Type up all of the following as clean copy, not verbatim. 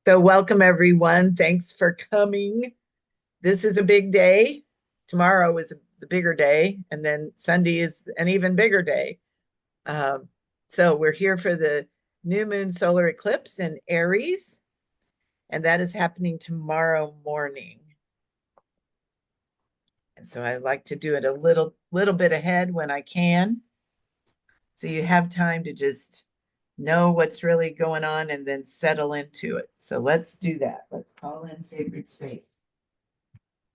So welcome everyone. Thanks for coming. This is a big day. Tomorrow is the bigger day, and then Sunday is an even bigger day. Um, so we're here for the new moon solar eclipse in Aries, and that is happening tomorrow morning. And so I like to do it a little bit ahead when I can, so you have time to just know what's really going on and then settle into it. So let's do that. Let's call in sacred space.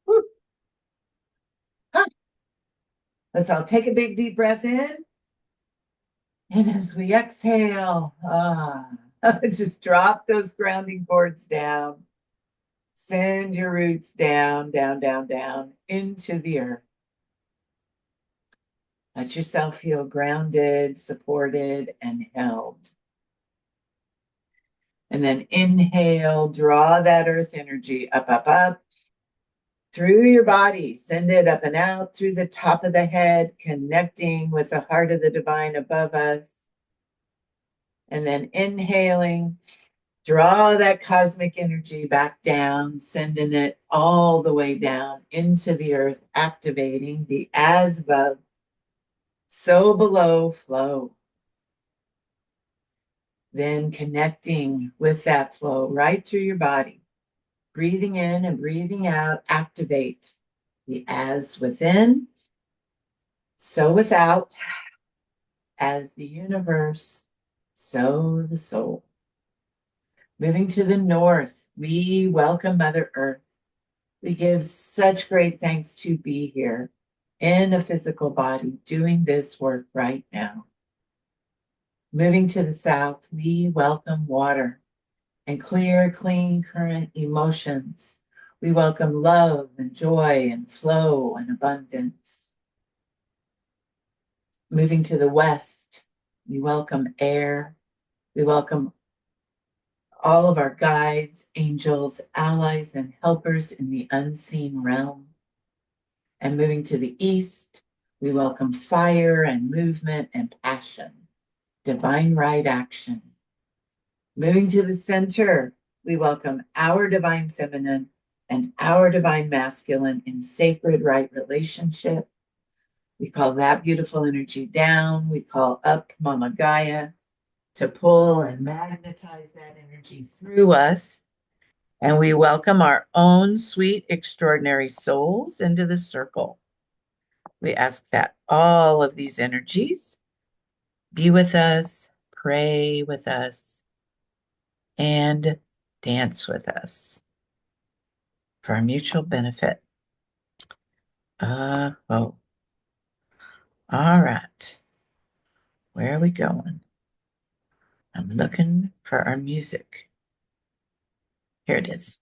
Woo. Huh. Let's all take a big deep breath in. And as we exhale, just drop those grounding cords down. Send your roots down, down, down, down into the earth. Let yourself feel grounded, supported, and held. And then inhale, draw that earth energy up, up, up through your body. Send it up and out through the top of the head, connecting with the heart of the divine above us. And then inhaling, draw that cosmic energy back down, sending it all the way down into the earth, activating the as above, so below flow. Then connecting with that flow right through your body. Breathing in and breathing out, activate the as within, so without, as the universe, so the soul. Moving to the north, we welcome Mother Earth. We give such great thanks to be here in a physical body doing this work right now. Moving to the south, we welcome water and clear, clean, current emotions. We welcome love and joy and flow and abundance. Moving to the west, we welcome air. We welcome all of our guides, angels, allies, and helpers in the unseen realm. And moving to the east, we welcome fire and movement and passion, divine right action. Moving to the center, we welcome our divine feminine and our divine masculine in sacred right relationship. We call that beautiful energy down. We call up Mama Gaia to pull and magnetize that energy through us. And we welcome our own sweet, extraordinary souls into the circle. We ask that all of these energies be with us, pray with us, and dance with us for our mutual benefit. All right. Where are we going? I'm looking for our music. Here it is.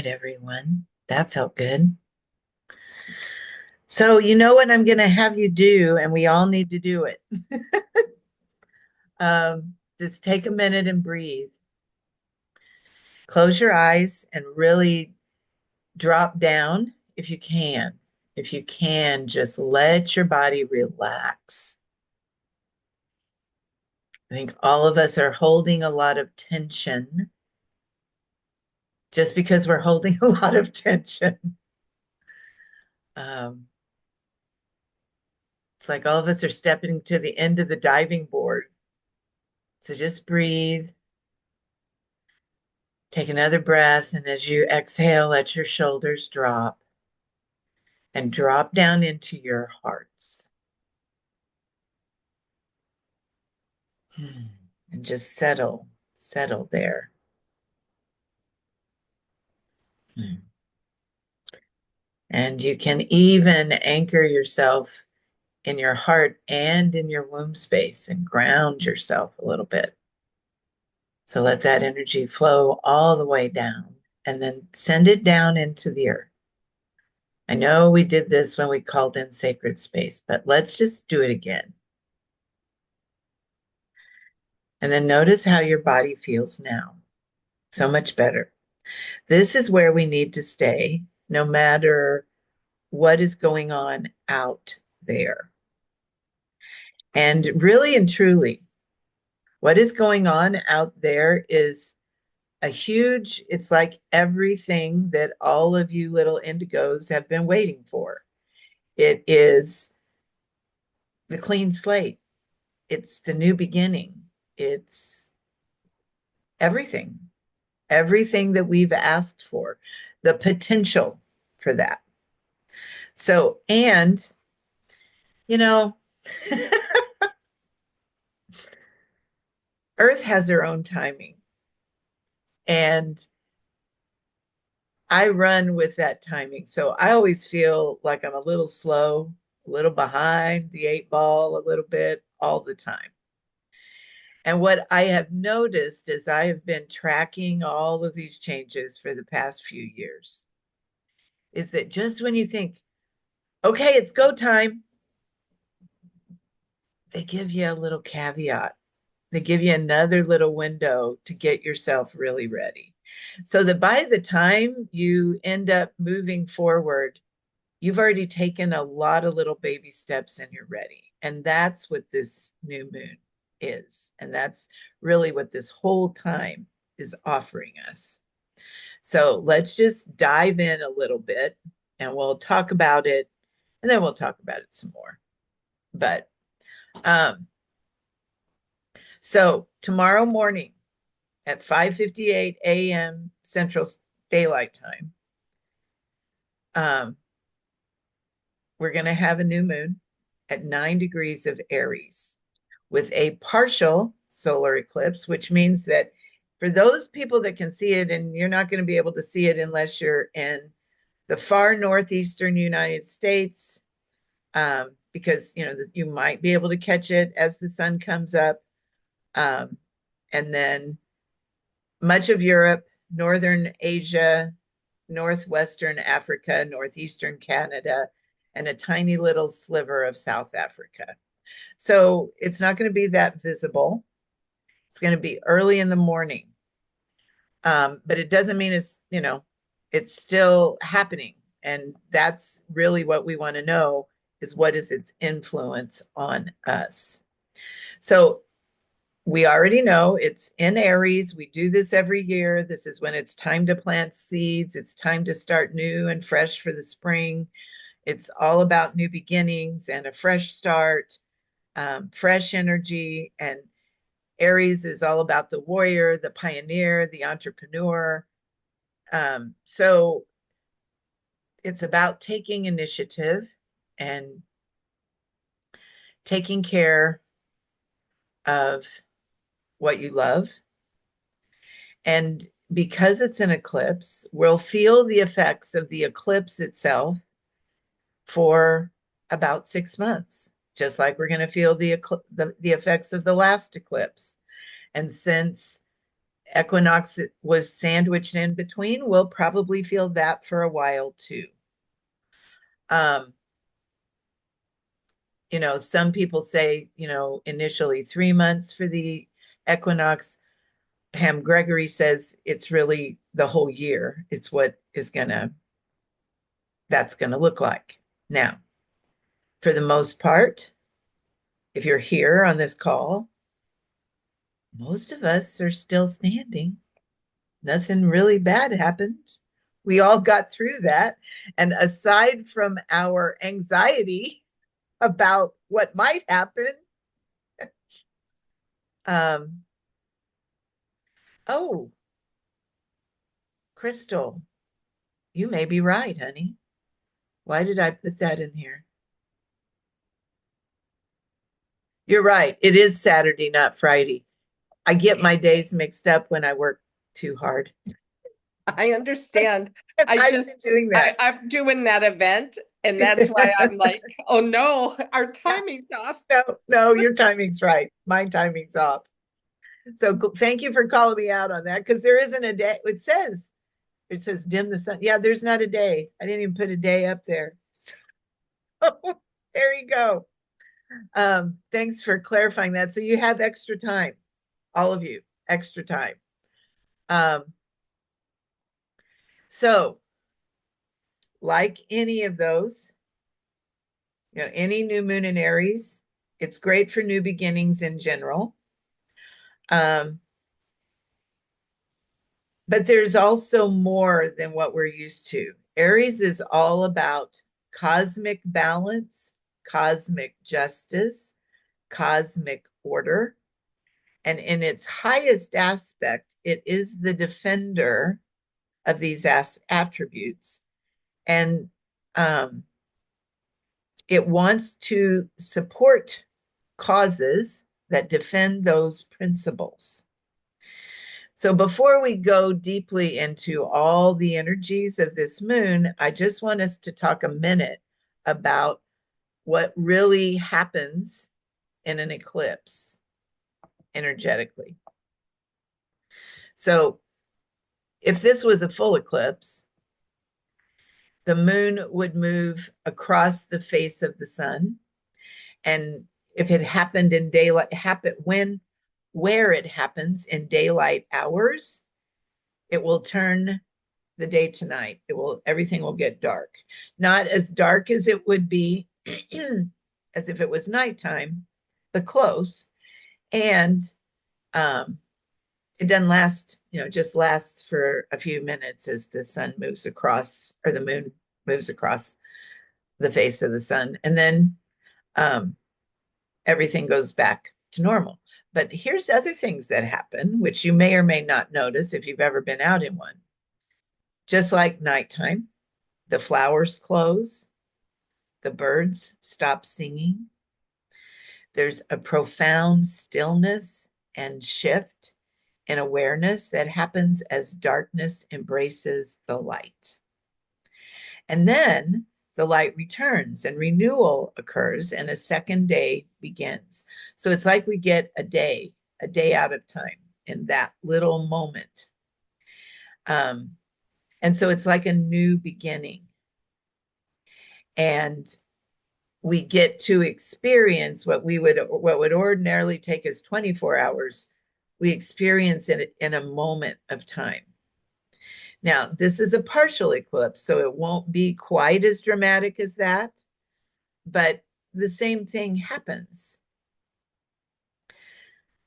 right, everyone. That felt good. So, you know what I'm going to have you do, and we all need to do it. Just take a minute and breathe. Close your eyes and really drop down if you can. If you can, just let your body relax. I think all of us are holding a lot of tension just because we're holding a lot of tension. Um, it's like all of us are stepping to the end of the diving board. So just breathe. Take another breath, and as you exhale, let your shoulders drop and drop down into your hearts. And just settle there. And you can even anchor yourself in your heart and in your womb space and ground yourself a little bit. So let that energy flow all the way down and then send it down into the earth. I know we did this when we called in sacred space, but let's just do it again. And then notice how your body feels now. So much better. This is where we need to stay, no matter what is going on out there. And really and truly, what is going on out there is it's like everything that all of you little indigos have been waiting for. It is the clean slate, it's the new beginning, it's everything, everything that we've asked for, the potential for that. So, and, you know, Earth has her own timing. And I run with that timing. So I always feel like I'm a little slow, a little behind the eight ball, a little bit all the time. And what I have noticed as I have been tracking all of these changes for the past few years is that just when you think, okay, it's go time, they give you a little caveat. They give you another little window to get yourself really ready. So that by the time you end up moving forward, you've already taken a lot of little baby steps and you're ready. And that's what this new moon is. And that's really what this whole time is offering us. So let's just dive in a little bit and we'll talk about it and then we'll talk about it some more. But um, so tomorrow morning at 5:58 a.m. Central Daylight Time, we're going to have a new moon at 9 degrees of Aries with a partial solar eclipse, which means that for those people that can see it, and you're not going to be able to see it unless you're in the far northeastern United States, because you might be able to catch it as the sun comes up, and then much of Europe, northern Asia, northwestern Africa, northeastern Canada, and a tiny little sliver of South Africa. So it's not going to be that visible. It's going to be early in the morning. But it doesn't mean it's still happening. And that's really what we want to know is what is its influence on us. So we already know it's in Aries. We do this every year. This is when it's time to plant seeds. It's time to start new and fresh for the spring. It's all about new beginnings and a fresh start, fresh energy. And Aries is all about the warrior, the pioneer, the entrepreneur. So it's about taking initiative and taking care of what you love. And because it's an eclipse, we'll feel the effects of the eclipse itself for about 6 months, just like we're going to feel the effects of the last eclipse. And since equinox was sandwiched in between. We'll probably feel that for a while too. Um, some people say, initially 3 months for the equinox. Pam Gregory says it's really the whole year. It's what that's gonna look like. Now, for the most part, if you're here on this call, most of us are still standing. Nothing really bad happened. We all got through that. And aside from our anxiety about what might happen, um, oh, Crystal, you may be right, honey. Why did I put that in here? You're right. It is Saturday, not Friday. I get my days mixed up when I work too hard. I understand. I've been doing that. I'm doing that event, and that's why I'm like, oh no, our Yeah. timing's off. No, no, your timing's right. My timing's off. So thank you for calling me out on that because there isn't a day. It says dim the sun. Yeah, there's not a day. I didn't even put a day up there. So there you go. Thanks for clarifying that. So you have extra time, all of you, extra time. Um, so like any of those, any new moon in Aries, it's great for new beginnings in general. Um, but there's also more than what we're used to. Aries is all about cosmic balance, cosmic justice, cosmic order. And in its highest aspect, it is the defender of these attributes. And um, it wants to support causes that defend those principles. So before we go deeply into all the energies of this moon, I just want us to talk a minute about what really happens in an eclipse energetically. So if this was a full eclipse, the moon would move across the face of the sun. And if it happened in daylight, where it happens in daylight hours, it will turn the day to night. Everything will get dark. Not as dark as it would be as if it was nighttime, but close. And um, it doesn't last, just lasts for a few minutes as the sun moves across, or the moon moves across the face of the sun. And then um, everything goes back to normal. But here's other things that happen, which you may or may not notice if you've ever been out in one. Just like nighttime, the flowers close, the birds stop singing. There's a profound stillness and shift in awareness that happens as darkness embraces the light. And then the light returns and renewal occurs and a second day begins. So it's like we get a day out of time in that little moment. And so it's like a new beginning. And we get to experience what would ordinarily take us 24 hours. We experience it in a moment of time. Now, this is a partial eclipse, so it won't be quite as dramatic as that, but the same thing happens,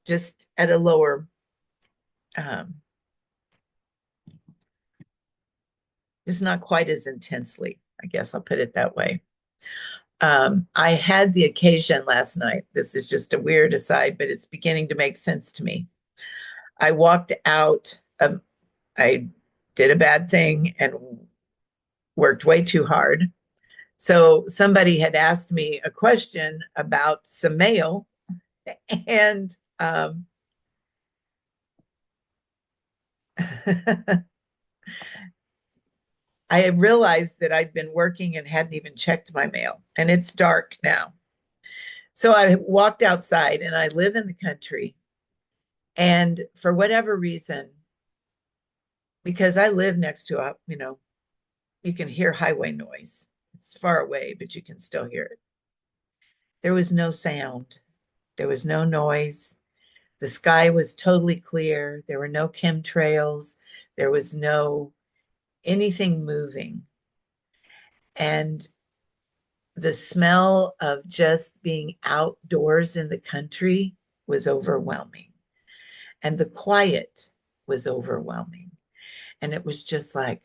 just at a lower, um, just not quite as intensely. I guess I'll put it that way. I had the occasion last night. This is just a weird aside, but it's beginning to make sense to me. I walked out. I did a bad thing and worked way too hard. So somebody had asked me a question about some mail, and I realized that I'd been working and hadn't even checked my mail, and it's dark now. So I walked outside, and I live in the country, And for whatever reason, because I live next to a, you can hear highway noise. It's far away, but you can still hear it. There was no sound. There was no noise. The sky was totally clear. There were no chemtrails. There was no anything moving. And the smell of just being outdoors in the country was overwhelming. And the quiet was overwhelming. And it was just like,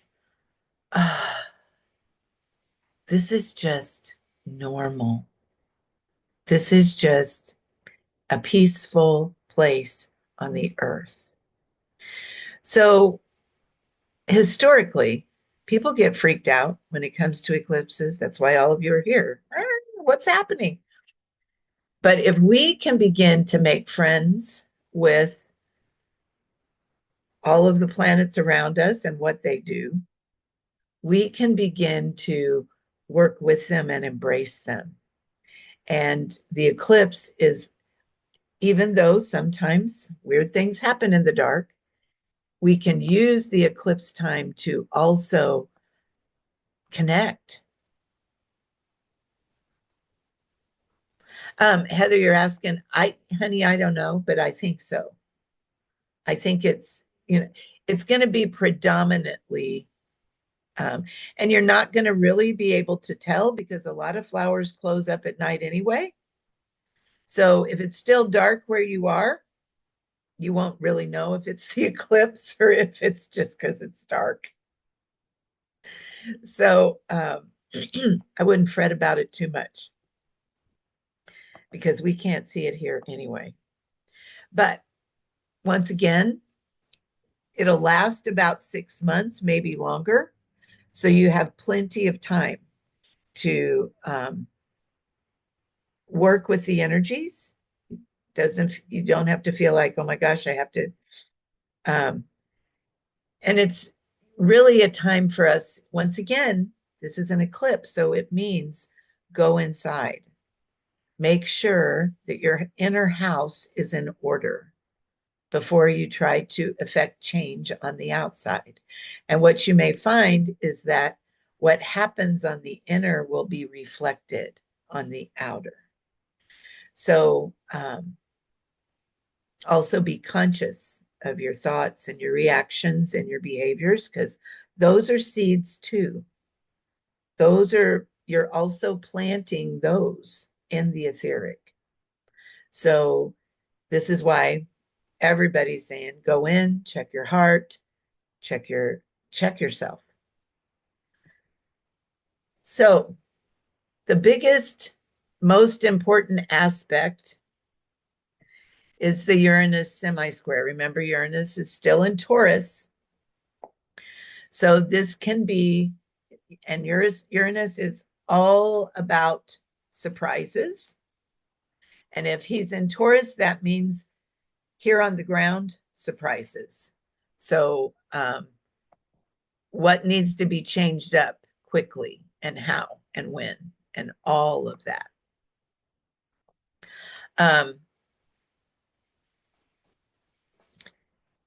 ah, this is just normal. This is just a peaceful place on the earth. So historically, people get freaked out when it comes to eclipses. That's why all of you are here. What's happening? But if we can begin to make friends with all of the planets around us and what they do, we can begin to work with them and embrace them. And the eclipse is, even though sometimes weird things happen in the dark, we can use the eclipse time to also connect. Heather, you're asking, honey, I don't know, but I think so. I think it's going to be predominantly, um, and you're not going to really be able to tell because a lot of flowers close up at night anyway. So if it's still dark where you are, you won't really know if it's the eclipse or if it's just because it's dark. So I wouldn't fret about it too much because we can't see it here anyway. But once again, it'll last about 6 months, maybe longer. So you have plenty of time to work with the energies. Doesn't You don't have to feel like, oh my gosh, I have to. Um, and it's really a time for us. Once again, this is an eclipse, so it means go inside. Make sure that your inner house is in order before you try to affect change on the outside. And what you may find is that what happens on the inner will be reflected on the outer. So also be conscious of your thoughts and your reactions and your behaviors because those are seeds too. You're also planting those in the etheric. So this is why everybody's saying go in, check your heart, check your check yourself. So the biggest, most important aspect is the Uranus semi-square. Remember, Uranus is still in Taurus. So this can be, and Uranus is all about surprises. And if he's in Taurus, that means here on the ground, surprises. So what needs to be changed up quickly and how and when and all of that. Um,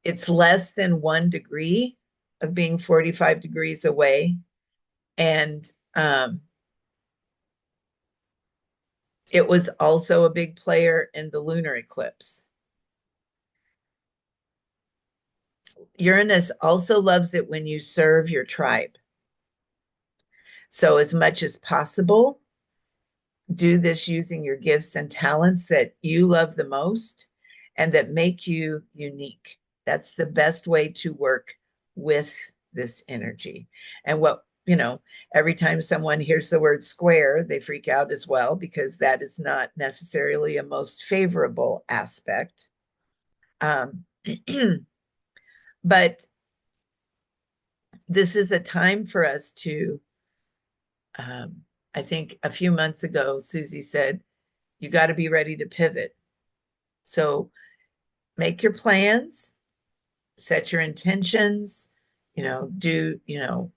it's less than 1 degree of being 45 degrees away. And it was also a big player in the lunar eclipse. Uranus also loves it when you serve your tribe. So, as much as possible, do this using your gifts and talents that you love the most and that make you unique. That's the best way to work with this energy. And every time someone hears the word square, they freak out as well because that is not necessarily a most favorable aspect. Um, but this is a time for us to, I think a few months ago, Susie said, you got to be ready to pivot. So make your plans, set your intentions,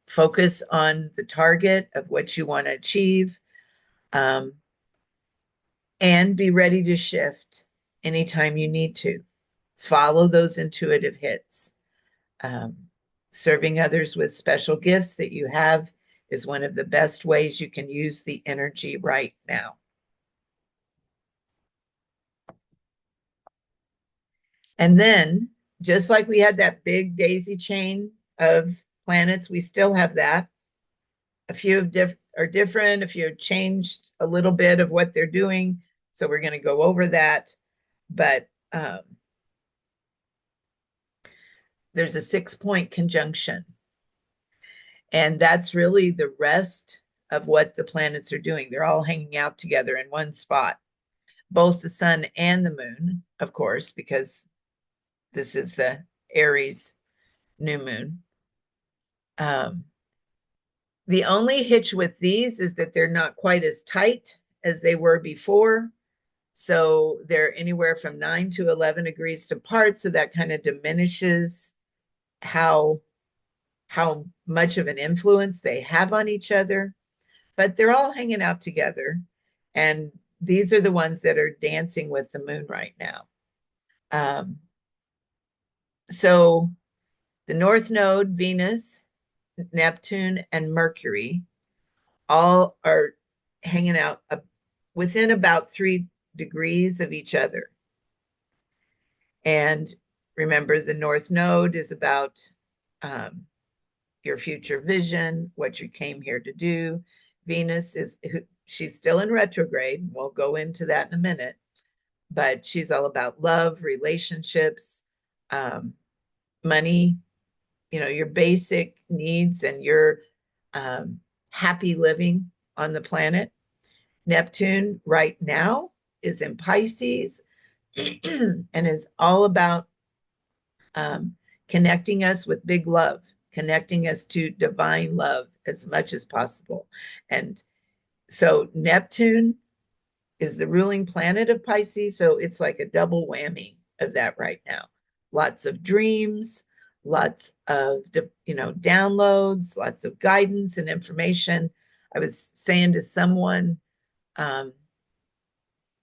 focus on the target of what you want to achieve, and be ready to shift anytime you need to. Follow those intuitive hits. Um, Serving others with special gifts that you have is one of the best ways you can use the energy right now. And then, just like we had that big daisy chain of planets, we still have that. A few are different, a few have changed a little bit of what they're doing. So we're going to go over that. But there's a 6 point conjunction. And that's really the rest of what the planets are doing. They're all hanging out together in one spot, both the sun and the moon, of course, because this is the Aries new moon. Um, the only hitch with these is that they're not quite as tight as they were before. So they're anywhere from 9 to 11 degrees apart. So that kind of diminishes how how much of an influence they have on each other, but they're all hanging out together. And these are the ones that are dancing with the moon right now. Um, so the North Node, Venus, Neptune, and Mercury all are hanging out within about 3 degrees of each other. And remember, the North Node is about um, your future vision, what you came here to do. Venus is, she's still in retrograde. We'll go into that in a minute, but she's all about love, relationships, um, money, your basic needs and your um, happy living on the planet. Neptune right now is in Pisces and is all about um, connecting us with big love, connecting us to divine love as much as possible. And so Neptune is the ruling planet of Pisces. So it's like a double whammy of that right now. Lots of dreams, lots of, downloads, lots of guidance and information. I was saying to someone, um,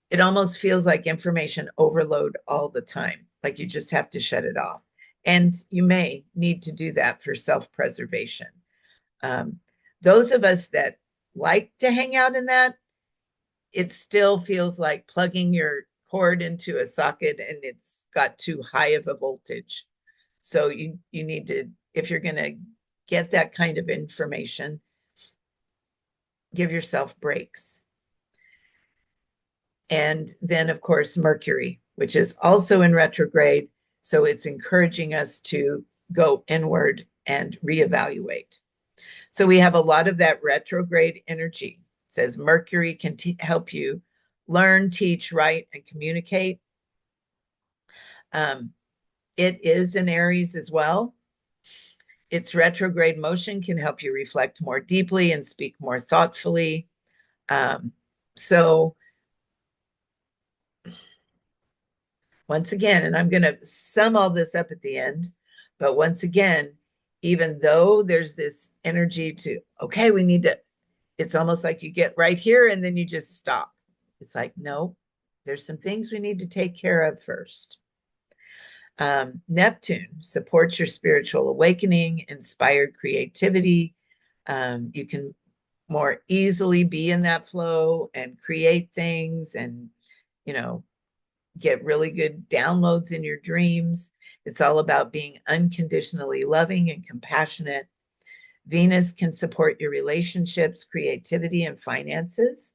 it almost feels like information overload all the time. Like you just have to shut it off. And you may need to do that for self preservation. Um, those of us that like to hang out in that, it still feels like plugging your cord into a socket and it's got too high of a voltage. So you need to, if you're going to get that kind of information, give yourself breaks. And then, of course, Mercury, which is also in retrograde. So it's encouraging us to go inward and reevaluate. So we have a lot of that retrograde energy. It says Mercury can help you learn, teach, write, and communicate. Um, it is in Aries as well. Its retrograde motion can help you reflect more deeply and speak more thoughtfully. So once again, and I'm going to sum all this up at the end, but once again, even though there's this energy to, okay, we need to, it's almost like you get right here and then you just stop. It's like, no, there's some things we need to take care of first. Neptune supports your spiritual awakening, inspired creativity. You can more easily be in that flow and create things and, you know, get really good downloads in your dreams. It's all about being unconditionally loving and compassionate. Venus can support your relationships, creativity, and finances.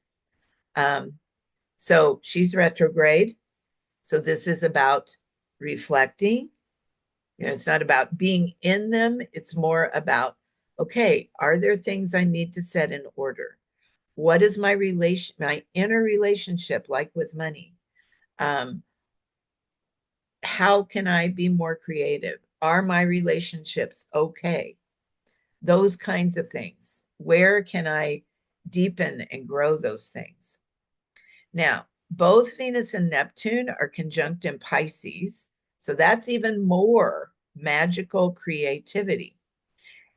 Um, so she's retrograde. So this is about reflecting. It's not about being in them. It's more about, okay, are there things I need to set in order? What is my inner relationship like with money? Um, how can I be more creative? Are my relationships okay? Those kinds of things. Where can I deepen and grow those things? Now, both Venus and Neptune are conjunct in Pisces. So that's even more magical creativity.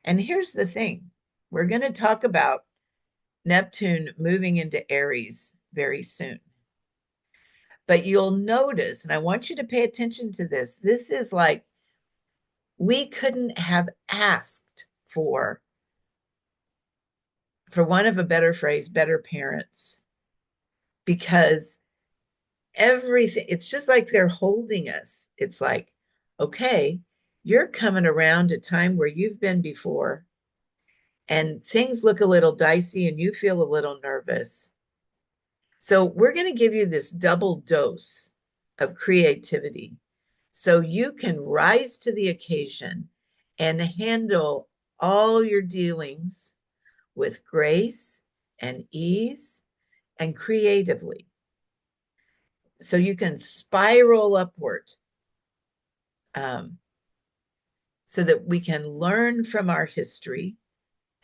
And here's the thing, we're going to talk about Neptune moving into Aries very soon. But you'll notice, and I want you to pay attention to this. This is like we couldn't have asked for one of a better phrase, better parents, because everything, it's just like they're holding us. It's like, okay, you're coming around a time where you've been before and things look a little dicey and you feel a little nervous. So we're going to give you this double dose of creativity so you can rise to the occasion and handle all your dealings with grace and ease and creatively. So you can spiral upward, um, so that we can learn from our history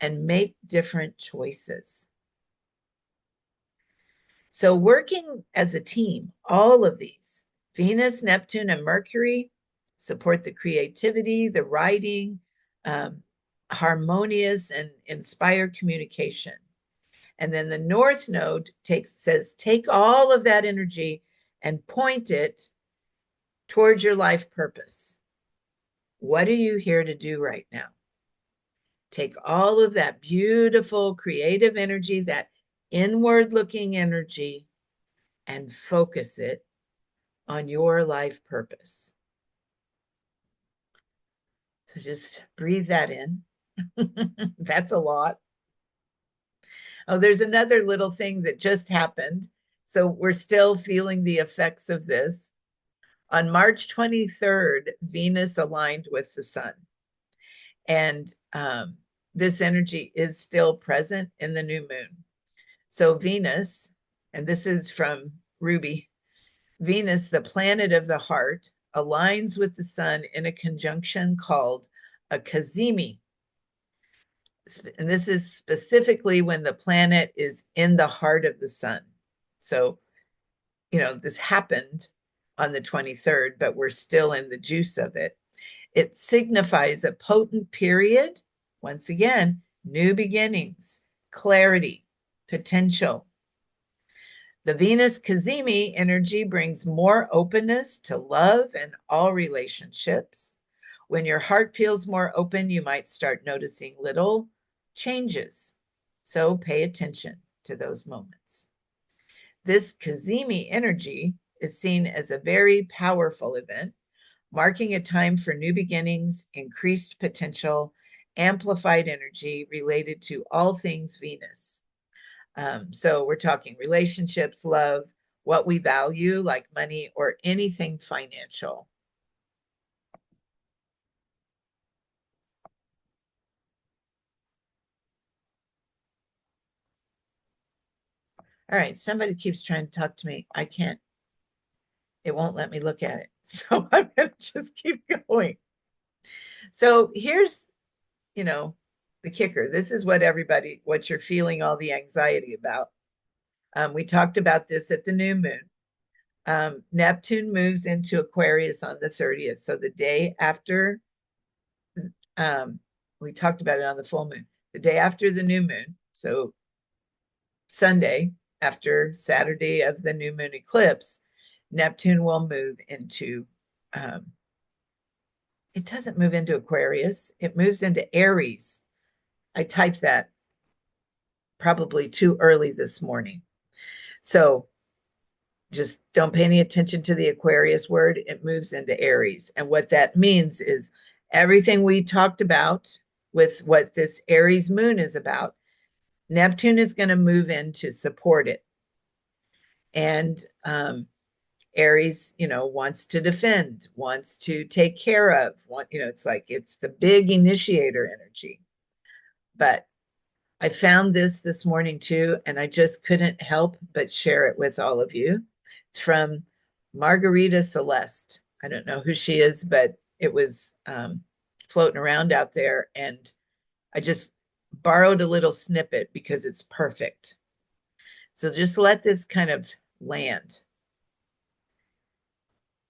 and make different choices. So, working as a team, all of these, Venus, Neptune, and Mercury, support the creativity, the writing, um, harmonious and inspired communication. And then the North Node says, take all of that energy and point it towards your life purpose. What are you here to do right now? Take all of that beautiful creative energy, that inward looking energy, and focus it on your life purpose. So just breathe that in. That's a lot. Oh, there's another little thing that just happened. So we're still feeling the effects of this. On March 23rd, Venus aligned with the sun. And this energy is still present in the new moon. So Venus, and this is from Ruby, Venus, the planet of the heart, aligns with the sun in a conjunction called a cazimi. And this is specifically when the planet is in the heart of the sun. So, this happened on the 23rd, but we're still in the juice of it. It signifies a potent period, once again, new beginnings, clarity, potential. The Venus Cazimi energy brings more openness to love and all relationships. When your heart feels more open, you might start noticing little changes. So pay attention to those moments. This Cazimi energy is seen as a very powerful event, marking a time for new beginnings, increased potential, amplified energy related to all things Venus. So we're talking relationships, love, what we value, like money or anything financial. All right, somebody keeps trying to talk to me. I can't, it won't let me look at it. So I'm going to just keep going. So here's, you know, the kicker. This is what you're feeling all the anxiety about. We talked about this at the new moon. Neptune moves into Aquarius on the 30th. So the day after, um, we talked about it on the full moon, the day after the new moon. So Sunday, after Saturday of the new moon eclipse, Neptune will move into, it doesn't move into Aquarius, it moves into Aries. I typed that probably too early this morning. So just don't pay any attention to the Aquarius word. It moves into Aries. And what that means is everything we talked about with what this Aries moon is about, Neptune is going to move in to support it. And Aries, wants to defend, wants to take care of, it's like it's the big initiator energy. But I found this morning too, and I just couldn't help but share it with all of you. It's from Margarita Celeste. I don't know who she is, but it was floating around out there, and I just borrowed a little snippet because it's perfect. So just let this kind of land.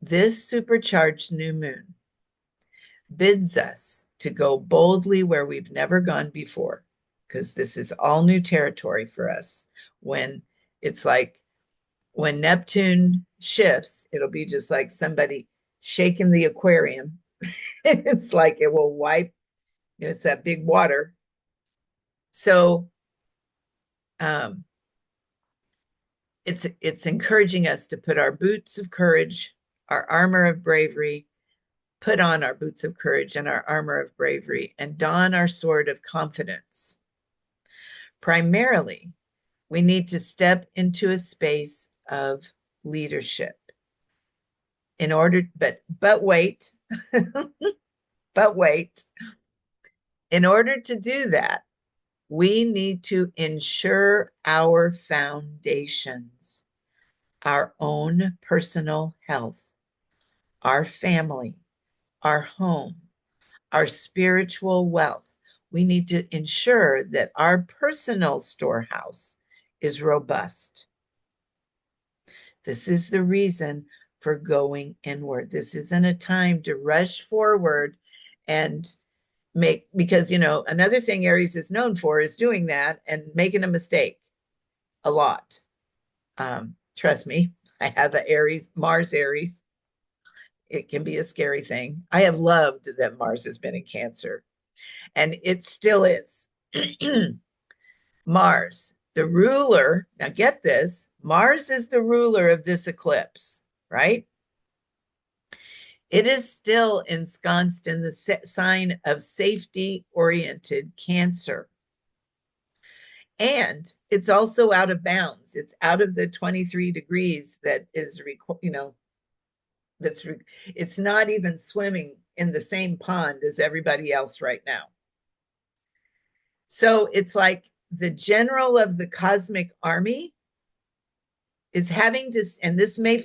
This supercharged new moon bids us to go boldly where we've never gone before, because this is all new territory for us. When it's like when Neptune shifts, it'll be just like somebody shaking the aquarium. It's like it will wipe, it's that big water. So um, it's encouraging us to put our boots of courage, our armor of bravery, put on our boots of courage and our armor of bravery, and don our sword of confidence. Primarily, we need to step into a space of leadership in order, but wait, but wait. In order to do that, we need to ensure our foundations, our own personal health, our family, our home, our spiritual wealth. We need to ensure that our personal storehouse is robust. This is the reason for going inward. This isn't a time to rush forward and make, because, another thing Aries is known for is doing that and making a mistake a lot. Trust me, I have a Aries, Mars Aries. It can be a scary thing. I have loved that Mars has been in Cancer, and it still is. Mars, the ruler, now get this, Mars is the ruler of this eclipse, right? It is still ensconced in the sign of safety oriented Cancer. And it's also out of bounds. It's out of the 23 degrees that is, that's, it's not even swimming in the same pond as everybody else right now. So it's like the general of the cosmic army is having to, and this may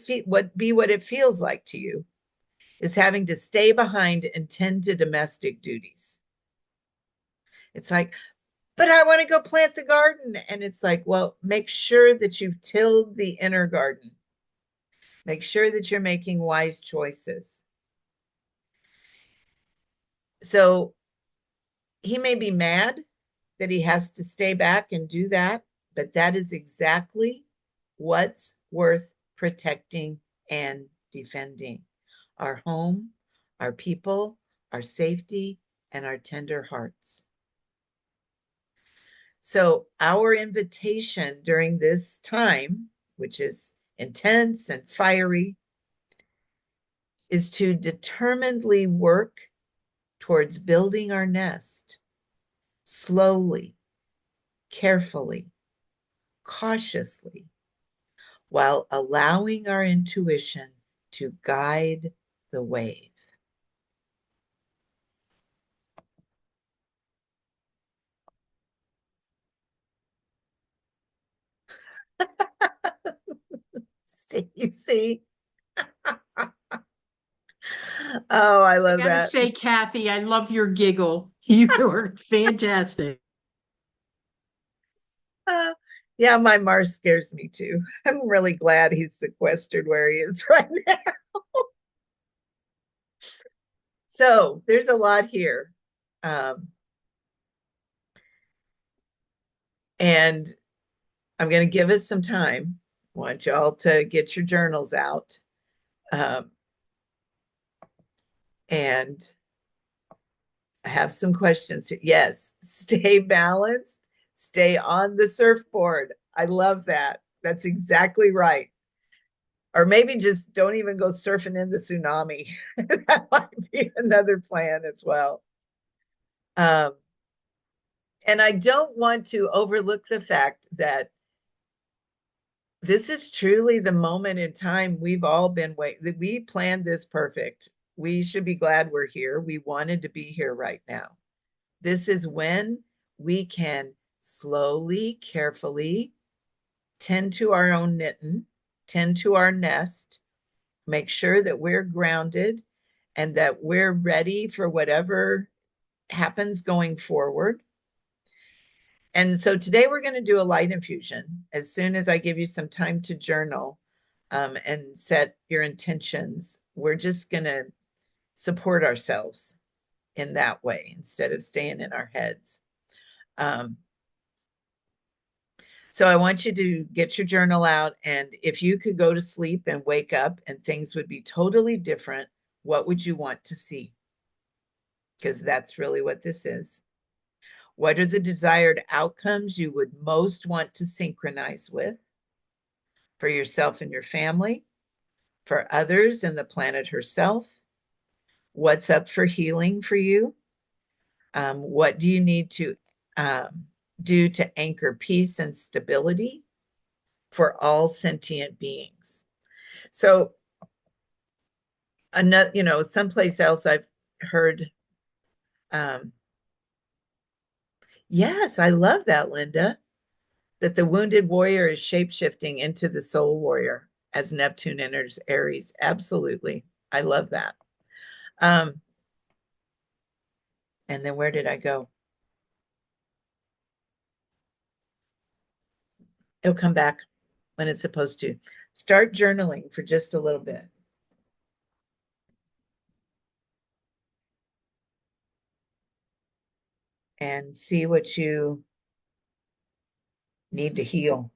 be what it feels like to you, is having to stay behind and tend to domestic duties. It's like, but I want to go plant the garden. And it's like, well, make sure that you've tilled the inner garden. Make sure that you're making wise choices. So he may be mad that he has to stay back and do that, but that is exactly what's worth protecting and defending: our home, our people, our safety, and our tender hearts. So, our invitation during this time, which is intense and fiery, is to determinedly work towards building our nest slowly, carefully, cautiously, while allowing our intuition to guide the wave. See? Oh, I I love gotta that. say, Kathy, I love your giggle. You were fantastic. Uh, yeah, my Mars scares me too. I'm really glad he's sequestered where he is right now. So there's a lot here. Um, and I'm going to give us some time. I want y'all to get your journals out. Um, and I have some questions. Yes, stay balanced, stay on the surfboard. I love that. That's exactly right. Or maybe just don't even go surfing in the tsunami. That might be another plan as well. Um, and I don't want to overlook the fact that this is truly the moment in time we've all been waiting. We planned this perfect. We should be glad we're here. We wanted to be here right now. This is when we can slowly, carefully tend to our own knitting, tend to our nest, make sure that we're grounded and that we're ready for whatever happens going forward. And so today we're going to do a light infusion. As soon as I give you some time to journal and set your intentions, we're just going to support ourselves in that way instead of staying in our heads. Um, So I want you to get your journal out, and if you could go to sleep and wake up and things would be totally different, what would you want to see? Because that's really what this is. What are the desired outcomes you would most want to synchronize with for yourself and your family, for others and the planet herself? What's up for healing for you? What do you need to um, do to anchor peace and stability for all sentient beings? So, another, someplace else I've heard, um, yes, I love that, Linda, that the wounded warrior is shapeshifting into the soul warrior as Neptune enters Aries. Absolutely. I love that. Um, and then where did I go? It'll come back when it's supposed to. Start journaling for just a little bit and see what you need to heal.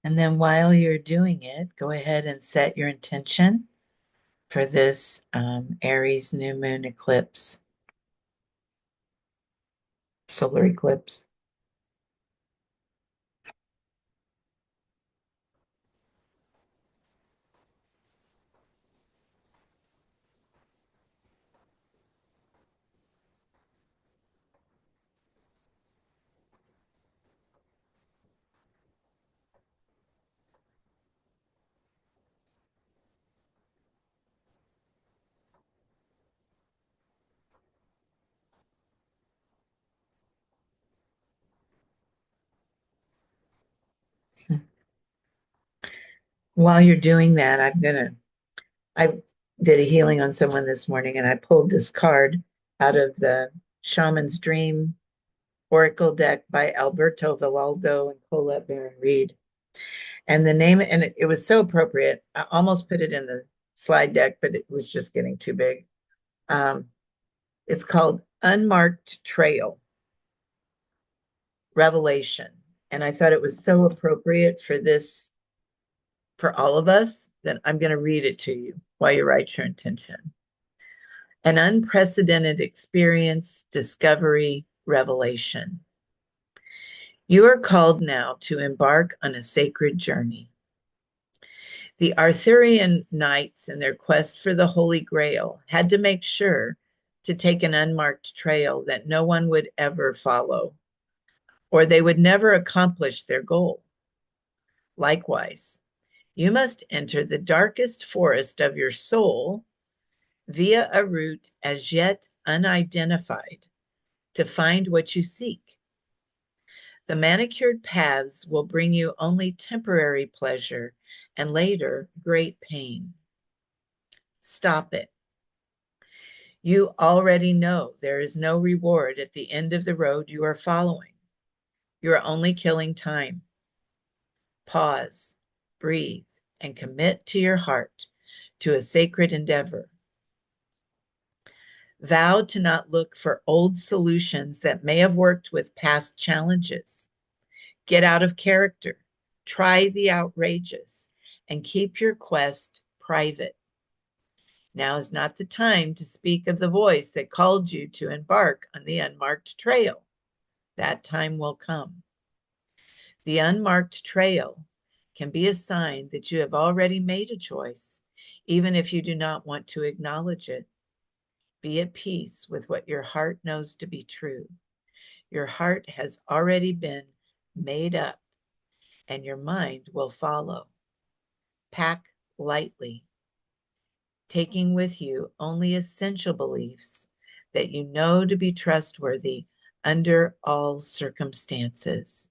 And then while you're doing it, go ahead and set your intention for this Aries new moon eclipse, solar eclipse. While you're doing that, I did a healing on someone this morning and I pulled this card out of the Shaman's Dream Oracle deck by Alberto Villaldo and Colette Baron Reed. And the name, and it was so appropriate. I almost put it in the slide deck, but it was just getting too big. It's called Unmarked Trail Revelation. And I thought it was so appropriate for this, for all of us, that I'm going to read it to you while you write your intention. An unprecedented experience, discovery, revelation. You are called now to embark on a sacred journey. The Arthurian knights, in their quest for the Holy Grail, had to make sure to take an unmarked trail that no one would ever follow, or they would never accomplish their goal. Likewise, you must enter the darkest forest of your soul via a route as yet unidentified to find what you seek. The manicured paths will bring you only temporary pleasure and later great pain. Stop it. You already know there is no reward at the end of the road you are following. You are only killing time. Pause, breathe, and commit to your heart to a sacred endeavor. Vow to not look for old solutions that may have worked with past challenges. Get out of character, try the outrageous, and keep your quest private. Now is not the time to speak of the voice that called you to embark on the unmarked trail. That time will come. The unmarked trail can be a sign that you have already made a choice, even if you do not want to acknowledge it. Be at peace with what your heart knows to be true. Your heart has already been made up, and your mind will follow. Pack lightly, taking with you only essential beliefs that you know to be trustworthy under all circumstances.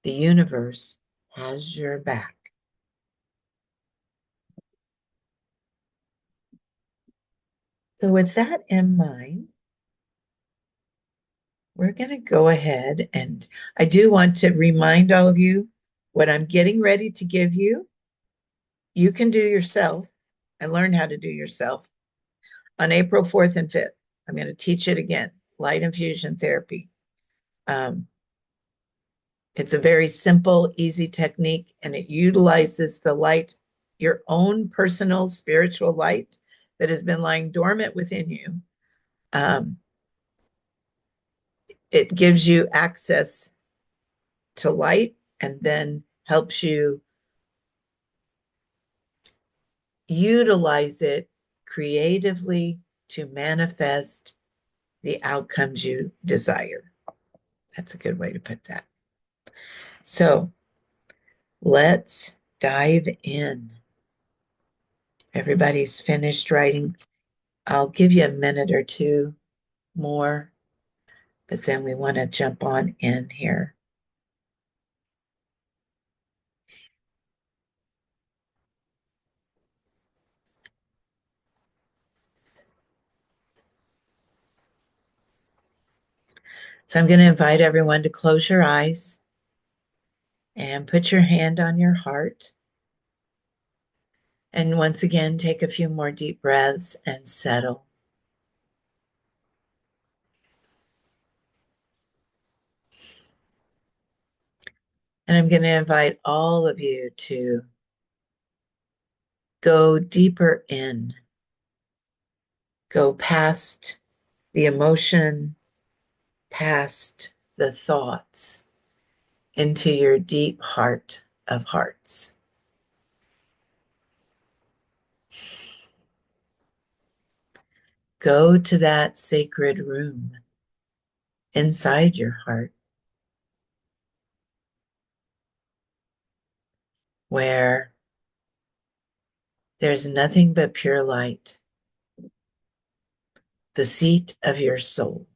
The universe has your back. So, with that in mind, we're going to go ahead, and I do want to remind all of you what I'm getting ready to give you. You can do yourself and learn how to do yourself on April 4th and 5th. I'm going to teach it again, light infusion therapy. It's a very simple, easy technique, and it utilizes the light, your own personal spiritual light that has been lying dormant within you. It gives you access to light and then helps you utilize it creatively to manifest the outcomes you desire. That's a good way to put that. So let's dive in. Everybody's finished writing. I'll give you a minute or two more, but then we want to jump on in here. So I'm going to invite everyone to close your eyes and put your hand on your heart. And once again, take a few more deep breaths and settle. And I'm going to invite all of you to go deeper in, go past the emotion, past the thoughts, into your deep heart of hearts. Go to that sacred room inside your heart where there's nothing but pure light, the seat of your soul.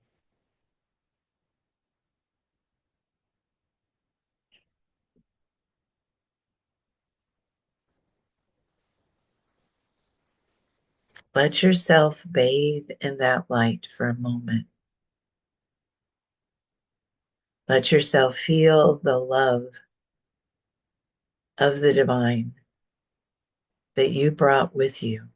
Let yourself bathe in that light for a moment. Let yourself feel the love of the divine that you brought with you.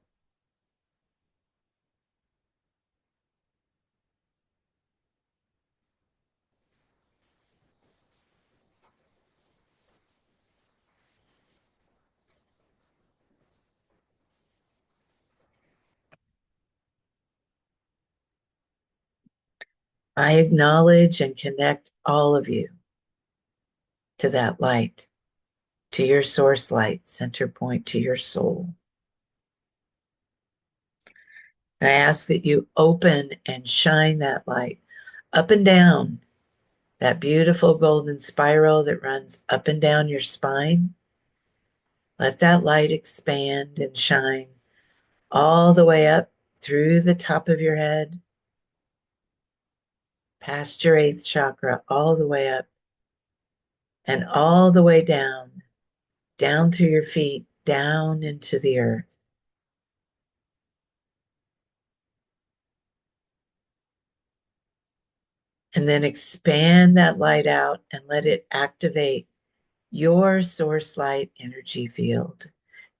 I acknowledge and connect all of you to that light, to your source light, center point, to your soul. I ask that you open and shine that light up and down, that beautiful golden spiral that runs up and down your spine. Let that light expand and shine all the way up through the top of your head, past your eighth chakra, all the way up, and all the way down, down through your feet, down into the earth. And then expand that light out and let it activate your source light energy field,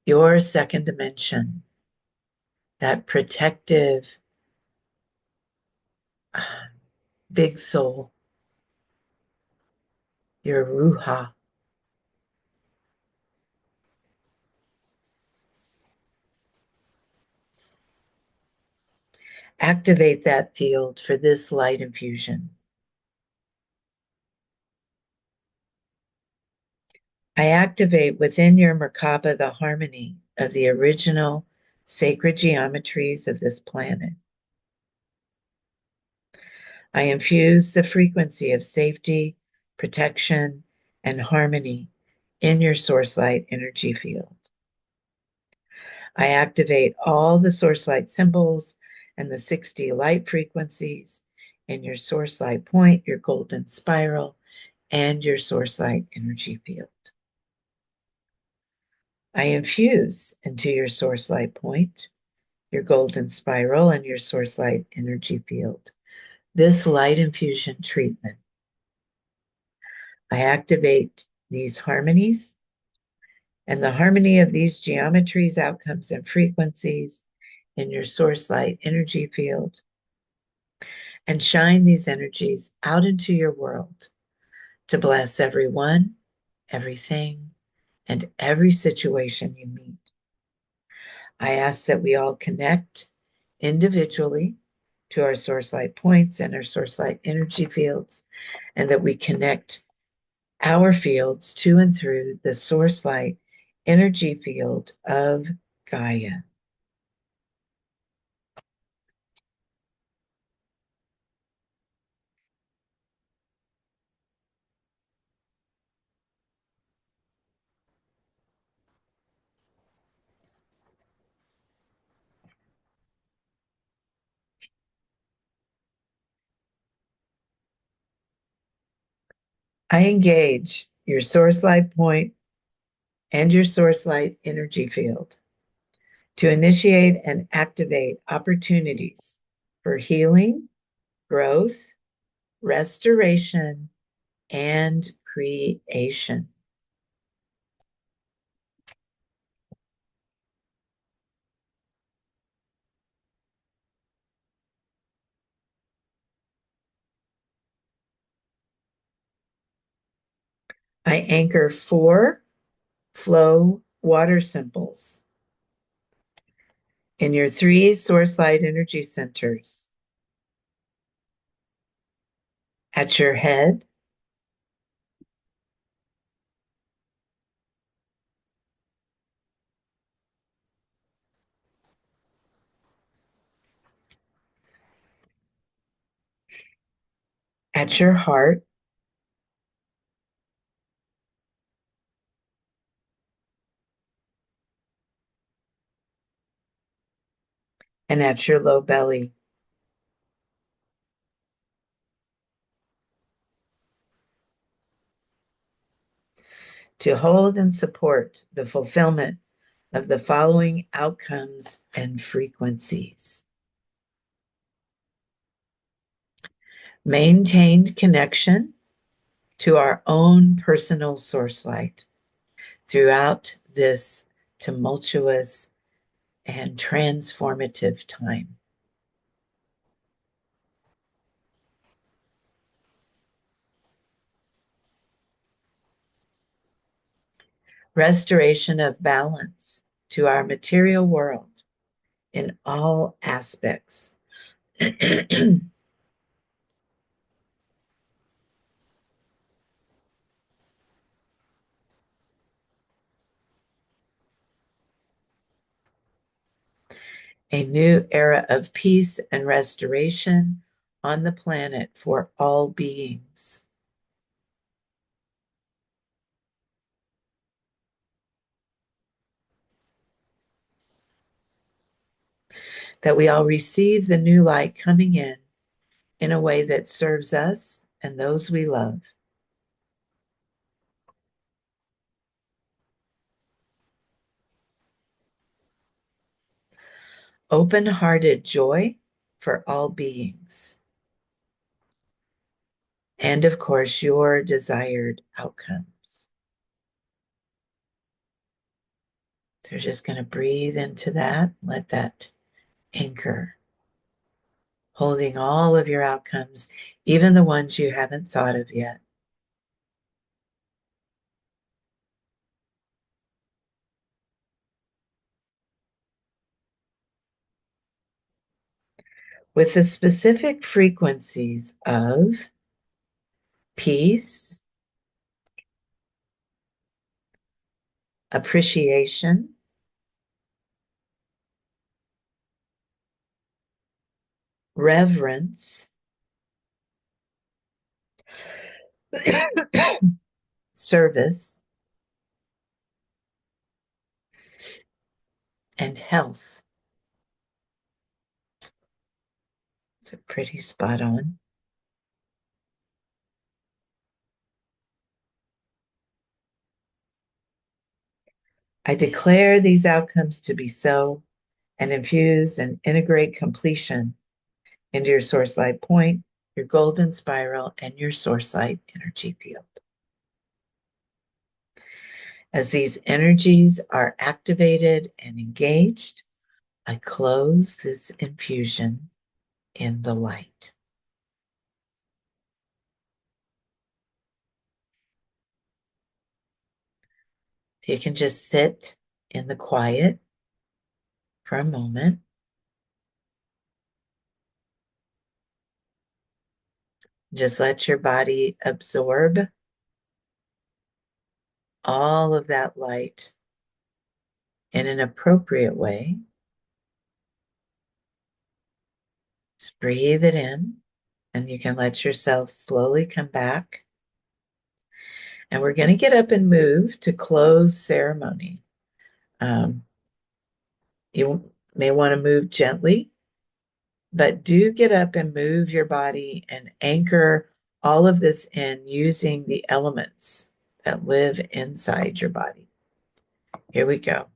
your second dimension, that protective big soul, your ruha. Activate that field for this light infusion. I activate within your Merkaba the harmony of the original sacred geometries of this planet. I infuse the frequency of safety, protection, and harmony in your source light energy field. I activate all the source light symbols and the 60 light frequencies in your source light point, your golden spiral, and your source light energy field. I infuse into your source light point, your golden spiral, and your source light energy field this light infusion treatment. I activate these harmonies and the harmony of these geometries, outcomes, and frequencies in your source light energy field, and shine these energies out into your world to bless everyone, everything, and every situation you meet. I ask that we all connect individually to our source light points and our source light energy fields, and that we connect our fields to and through the source light energy field of Gaia. I engage your source light point and your source light energy field to initiate and activate opportunities for healing, growth, restoration, and creation. I anchor 4 flow water symbols in your 3 source light energy centers at your head, at your heart, and at your low belly. To hold and support the fulfillment of the following outcomes and frequencies. Maintained connection to our own personal source light throughout this tumultuous and transformative time. Restoration of balance to our material world in all aspects. A new era of peace and restoration on the planet for all beings. That we all receive the new light coming in a way that serves us and those we love. Open-hearted joy for all beings. And of course, your desired outcomes. So we're just going to breathe into that, let that anchor, holding all of your outcomes, even the ones you haven't thought of yet. With the specific frequencies of peace, appreciation, reverence, service, and health. So pretty spot on. I declare these outcomes to be so and infuse and integrate completion into your source light point, your golden spiral, and your source light energy field. As these energies are activated and engaged, I close this infusion in the light. So you can just sit in the quiet for a moment. Just let your body absorb all of that light in an appropriate way. Just breathe it in, and you can let yourself slowly come back. And we're going to get up and move to close ceremony. You may want to move gently, but do get up and move your body and anchor all of this in using the elements that live inside your body. Here we go.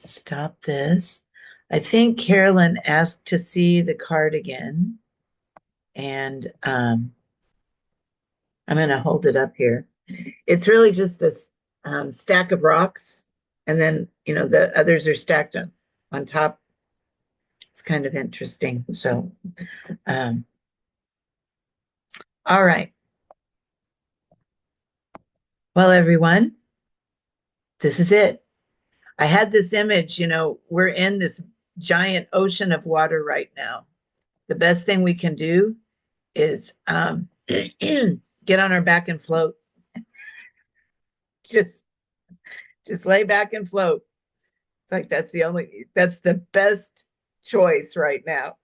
stop this. I think Carolyn asked to see the card again. And I'm going to hold it up here. It's really just a stack of rocks. And then, the others are stacked on top. It's kind of interesting. So, um, all right. Well, everyone, this is it. I had this image, we're in this giant ocean of water right now. The best thing we can do is get on our back and float. Just just lay back and float. It's like that's the best choice right now.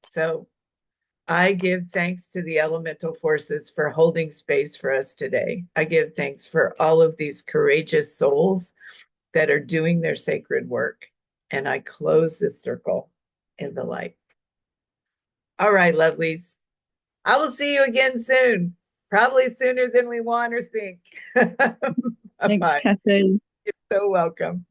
So I give thanks to the elemental forces for holding space for us today. I give thanks for all of these courageous souls that are doing their sacred work. And I close this circle in the light. All right, lovelies. I will see you again soon, probably sooner than we want or think. Thanks, Bye-bye. Kathy. You're so welcome.